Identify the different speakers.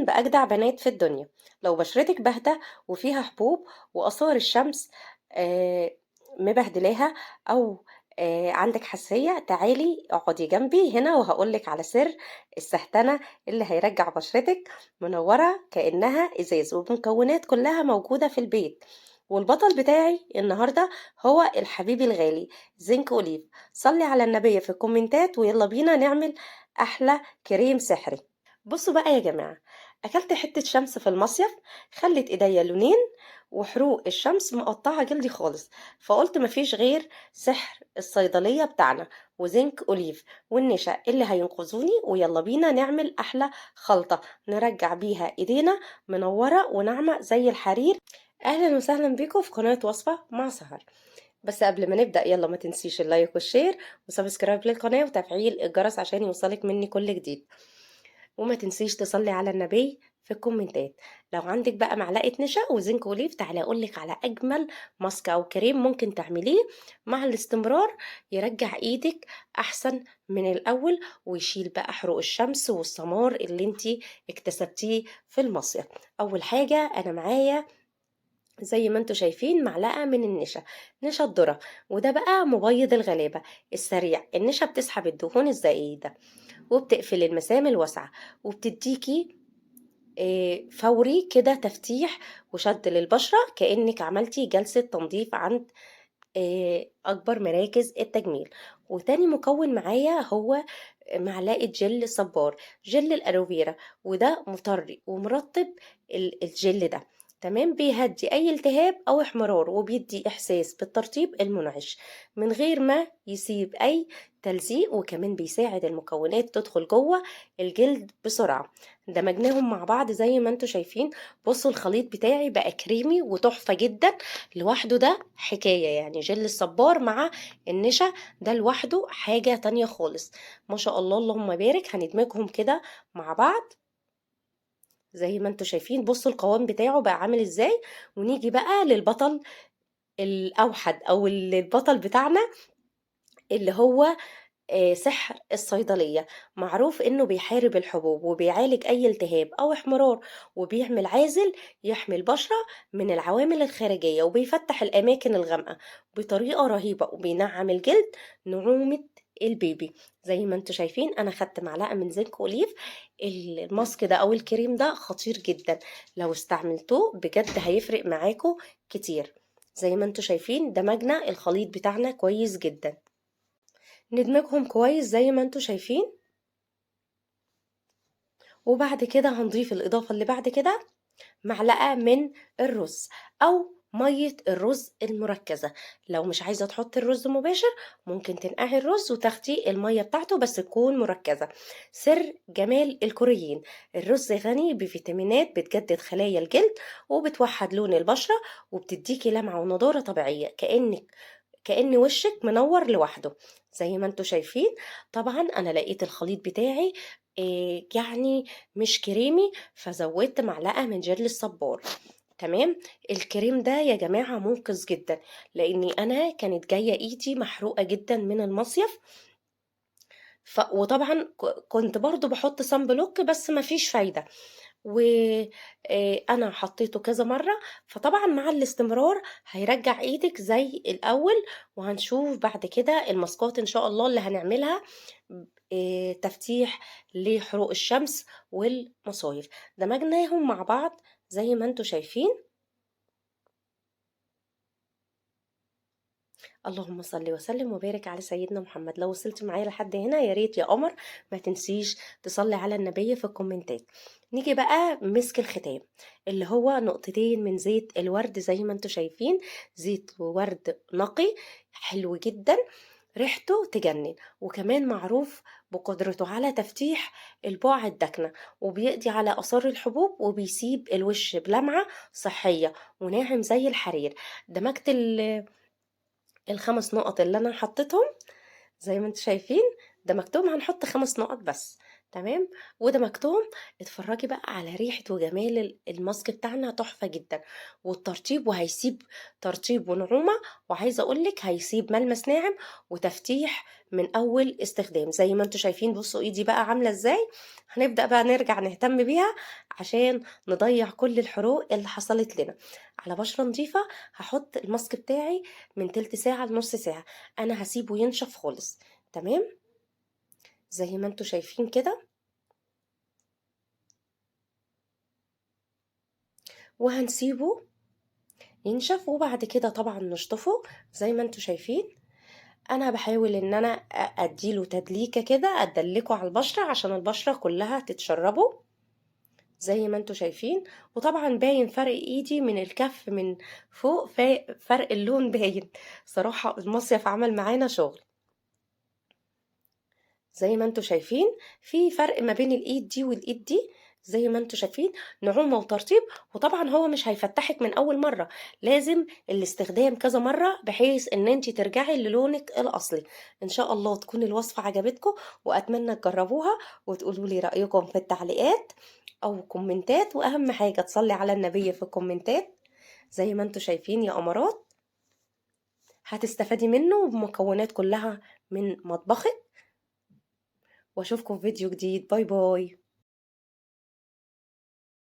Speaker 1: بأجدع بنات في الدنيا. لو بشرتك باهتة وفيها حبوب وآثار الشمس آه، مبهدلاها، أو عندك حساسية، تعالي اقعدي جنبي هنا وهقولك على سر السهتنة اللي هيرجع بشرتك منورة كأنها إزاز، وبمكونات كلها موجودة في البيت. والبطل بتاعي النهاردة هو الحبيب الغالي زنك أوليف. صلي على النبي في الكومنتات ويلا بينا نعمل أحلى كريم سحري. بصوا بقى يا جماعة، أكلت حتة شمس في المصيف خلت إيديا لونين، وحروق الشمس مقطعة جلدي خالص. فقلت مفيش غير سحر الصيدلية بتاعنا وزنك أوليف والنشا اللي هينقذوني، ويلا بينا نعمل أحلى خلطة نرجع بيها إيدينا منورة وناعمة زي الحرير. أهلا وسهلا بيكم في قناة وصفة مع سهر. بس قبل ما نبدأ يلا ما تنسيش اللايك والشير وسبسكرايب للقناة وتفعيل الجرس عشان يوصلك مني كل جديد، وما تنسيش تصلي على النبي في الكومنتات. لو عندك بقى معلقة نشا وزنك وليف تعالى اقولك على اجمل ماسك او كريم ممكن تعمليه مع الاستمرار، يرجع ايدك احسن من الاول ويشيل بقى حروق الشمس والسمار اللي انتي اكتسبتيه في المصيف. اول حاجة انا معايا زي ما انتوا شايفين معلقة من النشا، نشا الذرة، وده بقى مبيض الغلابة السريع. النشا بتسحب الدهون الزائدة وبتقفل المسام الواسعة وبتديكي فوري كده تفتيح وشد للبشرة، كأنك عملتي جلسة تنظيف عند أكبر مراكز التجميل. وتاني مكون معايا هو معلقة جل صبار، جل الألوفيرا، وده مطري ومرطب. الجل ده تمام بيهدي أي التهاب أو احمرار وبيدي إحساس بالترطيب المنعش من غير ما يسيب أي تلزيق، وكمان بيساعد المكونات تدخل جوه الجلد بسرعة. دمجناهم مع بعض زي ما انتوا شايفين. بصوا الخليط بتاعي بقى كريمي وتحفة جدا لوحده، ده حكاية يعني. جل الصبار مع النشا ده لوحده حاجة تانية خالص. ما شاء الله اللهم بارك. هندمجهم كده مع بعض زي ما انتوا شايفين. بصوا القوام بتاعه بقى عامل ازاي. ونيجي بقى للبطل الأوحد أو البطل بتاعنا اللي هو سحر الصيدلية. معروف انه بيحارب الحبوب وبيعالج اي التهاب او احمرار، وبيعمل عازل يحمي البشرة من العوامل الخارجية، وبيفتح الاماكن الغامقة بطريقة رهيبة، وبينعم الجلد نعومة البيبي. زي ما انتوا شايفين انا خدت معلقة من زنك اوليف. الماسك ده او الكريم ده خطير جدا، لو استعملتوه بجد هيفرق معاكم كتير. زي ما انتوا شايفين دمجنا الخليط بتاعنا كويس جدا. ندمجهم كويس زي ما انتوا شايفين. وبعد كده هنضيف الإضافة اللي بعد كده معلقة من الرز أو مية الرز المركزة. لو مش عايزة تحطي الرز مباشر ممكن تنقعي الرز وتاخدي المية بتاعته بس تكون مركزة. سر جمال الكوريين، الرز غني بفيتامينات بتجدد خلايا الجلد وبتوحد لون البشرة وبتديكي لمعة ونضارة طبيعية، كأن وشك منور لوحده زي ما انتوا شايفين. طبعا انا لقيت الخليط بتاعي يعني مش كريمي، فزودت معلقة من جل الصبار. تمام. الكريم ده يا جماعة منقذ جدا، لاني انا كانت جاية ايدي محروقة جدا من المصيف. وطبعا كنت برضو بحط صن بلوك بس مفيش فايدة، وانا حطيته كذا مرة. فطبعا مع الاستمرار هيرجع ايدك زي الاول. وهنشوف بعد كده الماسكات ان شاء الله اللي هنعملها تفتيح لحروق الشمس والمصايف. دمجناهم مع بعض زي ما انتوا شايفين. اللهم صل وسلم وبارك على سيدنا محمد. لو وصلت معايا لحد هنا يا ريت يا قمر ما تنسيش تصلي على النبي في الكومنتات. نيجي بقى مسك الختام اللي هو نقطتين من زيت الورد زي ما انتوا شايفين. زيت ورد نقي حلو جدا، ريحته تجنن، وكمان معروف بقدرته على تفتيح البقع الداكنة وبيقضي على آثار الحبوب وبيسيب الوش بلمعة صحية وناعم زي الحرير. دمجت الخمس نقط اللي انا حطيتهم زي ما انتم شايفين، دمجتهم. هنحط 5 نقط بس. تمام، ودمجتهم. اتفرجي بقى على ريحة وجمال الماسك بتاعنا تحفة جدا، والترطيب، وهيسيب ترطيب ونعومة، وعايزة اقولك هيسيب ملمس ناعم وتفتيح من اول استخدام. زي ما انتوا شايفين، بصوا ايدي بقى عاملة ازاي. هنبدأ بقى نرجع نهتم بيها عشان نضيع كل الحروق اللي حصلت لنا على بشرة نظيفة. هحط الماسك بتاعي من تلت ساعة لنص ساعة، انا هسيبه ينشف خالص. تمام، زي ما انتوا شايفين كده، وهنسيبه ينشف، وبعد كده طبعا نشطفه زي ما انتوا شايفين. انا بحاول ان انا اديله تدليكه كده، ادلكه على البشره عشان البشره كلها تتشربه زي ما انتوا شايفين. وطبعا باين فرق ايدي من الكف من فوق، فرق اللون باين. صراحه المصيف عمل معانا شغل. زي ما انتوا شايفين في فرق ما بين الايد دي والايد دي، زي ما انتوا شايفين، نعومة وترطيب. وطبعا هو مش هيفتحك من اول مرة، لازم الاستخدام كذا مرة بحيث ان انت ترجعي للونك الاصلي. ان شاء الله تكون الوصفة عجبتكم، واتمنى تجربوها وتقولوا لي رأيكم في التعليقات او كومنتات. واهم حاجة تصلي على النبي في الكومنتات. زي ما انتوا شايفين يا امارات، هتستفادي منه بمكونات كلها من مطبخك. واشوفكم في فيديو جديد. باي باي.